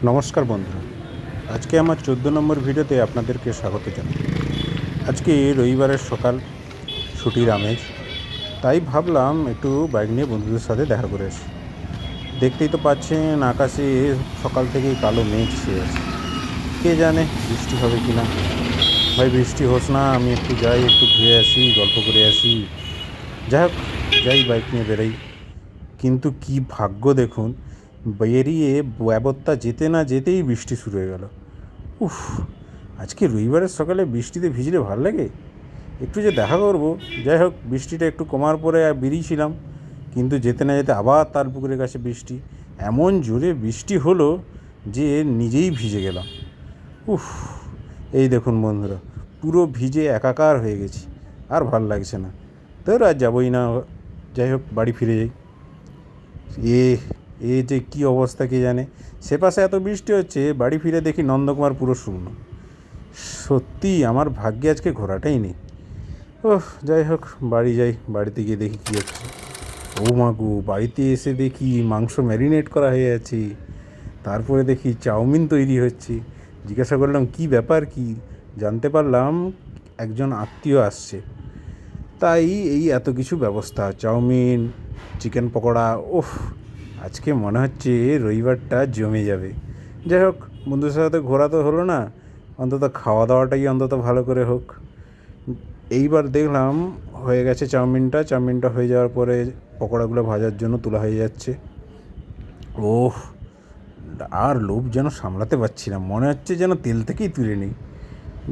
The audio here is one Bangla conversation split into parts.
নমস্কার বন্ধুরা, আজকে আমার 14 নম্বর ভিডিওতে আপনাদেরকে স্বাগত জানাই। আজকে রবিবারের সকাল, ছুটির আমেজ, তাই ভাবলাম একটু বাইক নিয়ে বন্ধুদের সাথে দেখা করে আসি। দেখতেই তো পাচ্ছেন আকাশে সকাল থেকেই কালো মেঘ ছেয়ে আছে। কে জানে বৃষ্টি হবে কি না। ভাই বৃষ্টি হোস না, আমি একটু যাই, একটু ঘুরে আসি, গল্প করে আসি। যাই হোক, যাই বাইক নিয়ে বেরোই। কিন্তু কি ভাগ্য দেখুন, বেরিয়ে ব্যবত্তা যেতে না যেতেই বৃষ্টি শুরু হয়ে গেল। উফ, আজকে রবিবারের সকালে বৃষ্টিতে ভিজলে ভালো লাগে? একটু যে দেখা করব। যাই হোক, বৃষ্টিটা একটু কমার পরে বেরিয়েছিলাম, কিন্তু যেতে না যেতে আবার তার পুকুরের কাছে বৃষ্টি। এমন জোরে বৃষ্টি হলো যে নিজেই ভিজে গেলাম। উফ, এই দেখুন বন্ধুরা, পুরো ভিজে একাকার হয়ে গেছি, আর ভাল লাগছে না। তো আর যাবই না। যাই হোক, বাড়ি ফিরে যাই। এ এ যে কী অবস্থা কে জানে। সে পাশে এত বৃষ্টি হচ্ছে, বাড়ি ফিরে দেখি নন্দকুমার পুরো শূন্য। সত্যি আমার ভাগ্যে আজকে ঘোরাটাই নেই। ওহ, যাই হোক, বাড়ি যাই, বাড়িতে গিয়ে দেখি কী হচ্ছে। ও মাগু, বাড়িতে এসে দেখি মাংস ম্যারিনেট করা হয়ে আছে। তারপরে দেখি চাউমিন তৈরি হচ্ছে। জিজ্ঞাসা করলাম কী ব্যাপার, কি জানতে পারলাম একজন আত্মীয় আসছে, তাই এই এত কিছু ব্যবস্থা, চাউমিন, চিকেন পকোড়া। ওফ, আজকে মনে হচ্ছে রবিবারটা জমে যাবে। যাই হোক, বন্ধুদের সাথে ঘোরা তো হলো না, অন্তত খাওয়া দাওয়াটাই অন্তত ভালো করে হোক। এইবার দেখলাম হয়ে গেছে চাউমিনটা হয়ে যাওয়ার পরে পকোড়াগুলো ভাজার জন্য তোলা হয়ে যাচ্ছে। ওহ, আর লোভ যেন সামলাতে পারছি না, মনে হচ্ছে যেন তেল থেকেই তুলে নিই।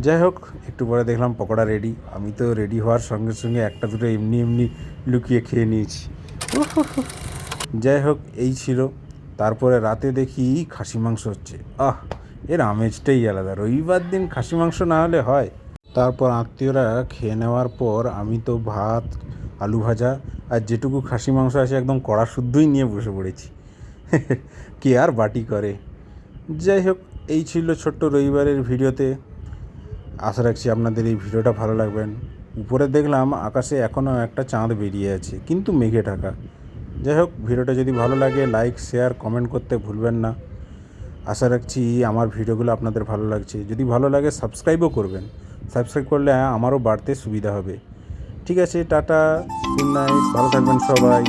যাই হোক, একটু পরে দেখলাম পকোড়া রেডি। আমি তো রেডি হওয়ার সঙ্গে সঙ্গে একটা দুটো এমনি এমনি লুকিয়ে খেয়ে নিয়েছি। যাই হোক, এই ছিল। তারপরে রাতে দেখি খাসি মাংস হচ্ছে। আহ, এর আমেজটাই আলাদা, রবিবার দিন খাসি মাংস না হলে হয়? তারপর আত্মীয়রা খেয়ে নেওয়ার পর আমি তো ভাত, আলু ভাজা আর যেটুকু খাসি মাংস আছে একদম কড়া শুদ্ধই নিয়ে বসে পড়েছি। কে আর বাটি করে। যাই হোক, এই ছিল ছোট্ট রবিবারের ভিডিওতে। আশা রাখছি আপনাদের এই ভিডিওটা ভালো লাগবেন। উপরে দেখলাম আকাশে এখনও একটা চাঁদ বেরিয়ে আছে, কিন্তু মেঘে ঢাকা। যাই হোক, ভিডিওটা যদি ভালো লাগে লাইক, শেয়ার, কমেন্ট করতে ভুলবেন না। আশা রাখছি আমার ভিডিওগুলো আপনাদের ভালো লাগছে। যদি ভালো লাগে সাবস্ক্রাইবও করবেন। সাবস্ক্রাইব করলে আমারও বাড়তে সুবিধা হবে। ঠিক আছে, টাটা, গুড নাইট, ভালো থাকবেন সবাই।